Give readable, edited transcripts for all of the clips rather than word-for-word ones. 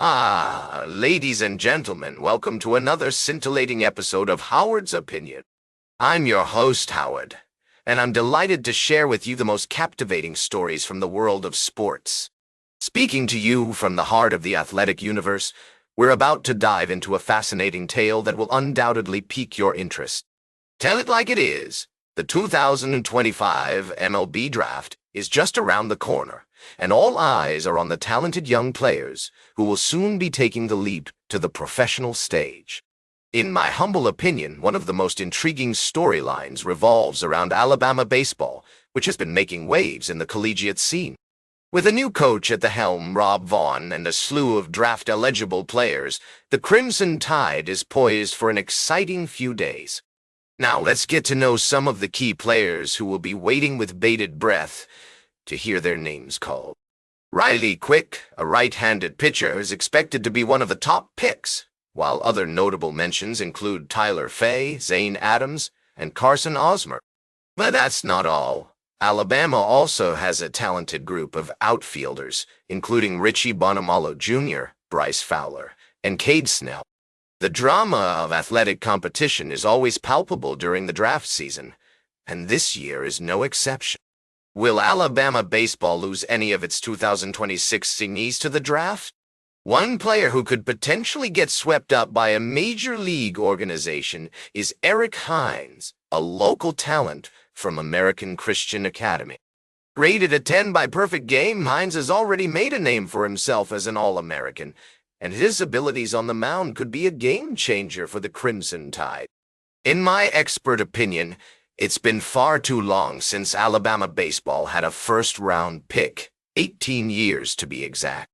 Ladies and gentlemen, welcome to another scintillating episode of Howard's Opinion. I'm your host, Howard, and I'm delighted to share with you the most captivating stories from the world of sports. Speaking to you from the heart of the athletic universe, we're about to dive into a fascinating tale that will undoubtedly pique your interest. Tell it like it is. The 2025 MLB draft is just around the corner, and all eyes are on the talented young players who will soon be taking the leap to the professional stage. In my humble opinion, one of the most intriguing storylines revolves around Alabama baseball, which has been making waves in the collegiate scene. With a new coach at the helm, Rob Vaughn, and a slew of draft-eligible players, the Crimson Tide is poised for an exciting few days. Now let's get to know some of the key players who will be waiting with bated breath to hear their names called. Riley Quick, a right-handed pitcher, is expected to be one of the top picks, while other notable mentions include Tyler Fay, Zane Adams, and Carson Osmer. But that's not all. Alabama also has a talented group of outfielders, including Richie Bonamalo Jr., Bryce Fowler, and Cade Snell. The drama of athletic competition is always palpable during the draft season, and this year is no exception. Will Alabama baseball lose any of its 2026 signees to the draft? One player who could potentially get swept up by a major league organization is Eric Hines, a local talent from American Christian Academy. Rated a 10 by Perfect Game, Hines has already made a name for himself as an All-American, and his abilities on the mound could be a game-changer for the Crimson Tide. In my expert opinion, it's been far too long since Alabama baseball had a first-round pick, 18 years to be exact.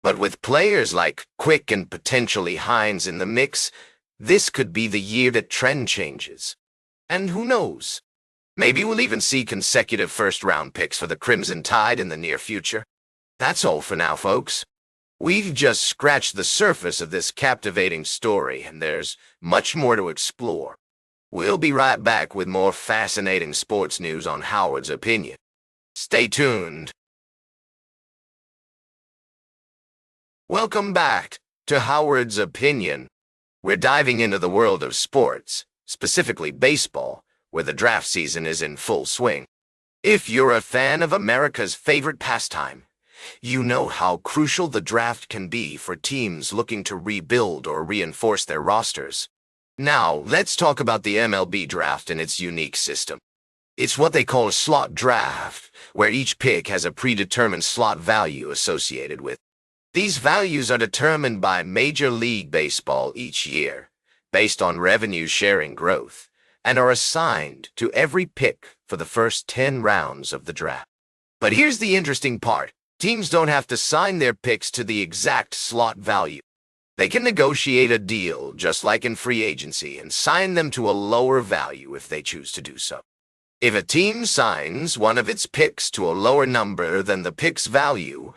But with players like Quick and potentially Hines in the mix, this could be the year that trend changes. And who knows? Maybe we'll even see consecutive first-round picks for the Crimson Tide in the near future. That's all for now, folks. We've just scratched the surface of this captivating story, and there's much more to explore. We'll be right back with more fascinating sports news on Howard's Opinion. Stay tuned. Welcome back to Howard's Opinion. We're diving into the world of sports, specifically baseball, where the draft season is in full swing. If you're a fan of America's favorite pastime, you know how crucial the draft can be for teams looking to rebuild or reinforce their rosters. Now, let's talk about the MLB draft and its unique system. It's what they call a slot draft, where each pick has a predetermined slot value associated with. These values are determined by Major League Baseball each year, based on revenue-sharing growth, and are assigned to every pick for the first 10 rounds of the draft. But here's the interesting part. Teams don't have to sign their picks to the exact slot value. They can negotiate a deal, just like in free agency, and sign them to a lower value if they choose to do so. If a team signs one of its picks to a lower number than the pick's value,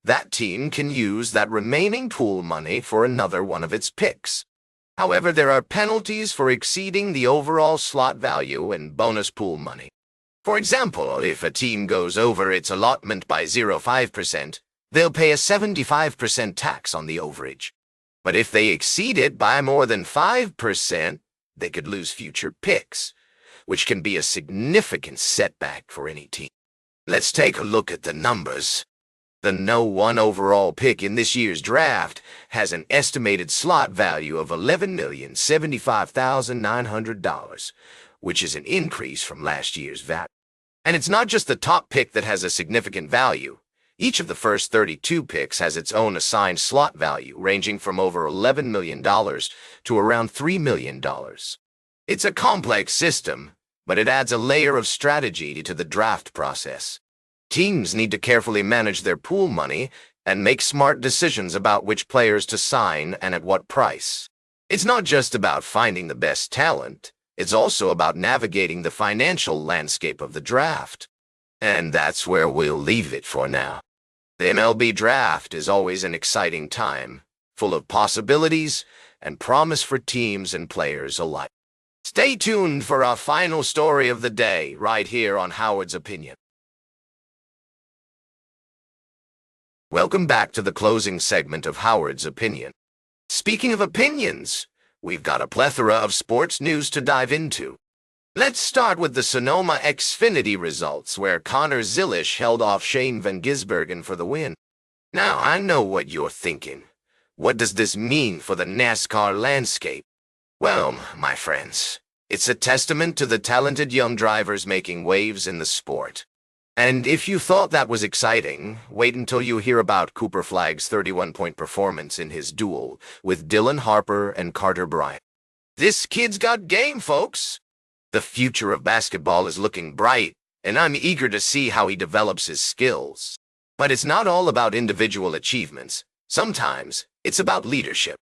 that team can use that remaining pool money for another one of its picks. However, there are penalties for exceeding the overall slot value and bonus pool money. For example, if a team goes over its allotment by 0.5%, they'll pay a 75% tax on the overage. But if they exceed it by more than 5%, they could lose future picks, which can be a significant setback for any team. Let's take a look at the numbers. The No. 1 overall pick in this year's draft has an estimated slot value of $11,075,900, which is an increase from last year's value. And it's not just the top pick that has a significant value. Each of the first 32 picks has its own assigned slot value, ranging from over $11 million to around $3 million. It's a complex system, but it adds a layer of strategy to the draft process. Teams need to carefully manage their pool money and make smart decisions about which players to sign and at what price. It's not just about finding the best talent. It's also about navigating the financial landscape of the draft. And that's where we'll leave it for now. The MLB draft is always an exciting time, full of possibilities and promise for teams and players alike. Stay tuned for our final story of the day, right here on Howard's Opinion. Welcome back to the closing segment of Howard's Opinion. Speaking of opinions, we've got a plethora of sports news to dive into. Let's start with the Sonoma Xfinity results, where Connor Zilisch held off Shane Van Gisbergen for the win. Now, I know what you're thinking. What does this mean for the NASCAR landscape? Well, my friends, it's a testament to the talented young drivers making waves in the sport. And if you thought that was exciting, wait until you hear about Cooper Flagg's 31-point performance in his duel with Dylan Harper and Carter Bryant. This kid's got game, folks! The future of basketball is looking bright, and I'm eager to see how he develops his skills. But it's not all about individual achievements. Sometimes it's about leadership.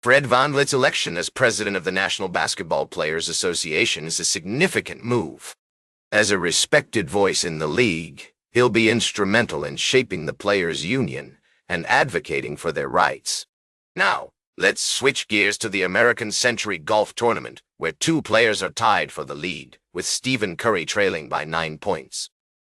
Fred VanVleet's election as president of the National Basketball Players Association is a significant move. As a respected voice in the league, he'll be instrumental in shaping the players' union and advocating for their rights. Now, let's switch gears to the American Century Golf Tournament, where two players are tied for the lead, with Stephen Curry trailing by 9 points.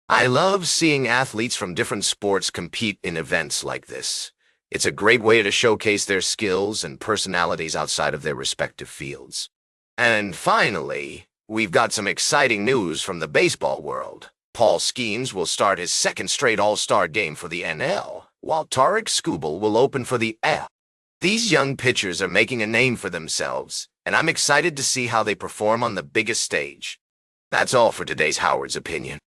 I love seeing athletes from different sports compete in events like this. It's a great way to showcase their skills and personalities outside of their respective fields. And finally, we've got some exciting news from the baseball world. Paul Skeens will start his second straight All-Star game for the NL, while Tarik Skubal will open for the AL. These young pitchers are making a name for themselves, and I'm excited to see how they perform on the biggest stage. That's all for today's Howard's Opinion.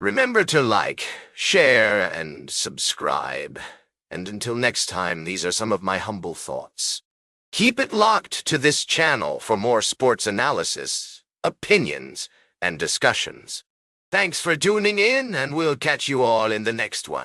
Remember to like, share, and subscribe. And until next time, these are some of my humble thoughts. Keep it locked to this channel for more sports analysis, opinions, and discussions. Thanks for tuning in, and we'll catch you all in the next one.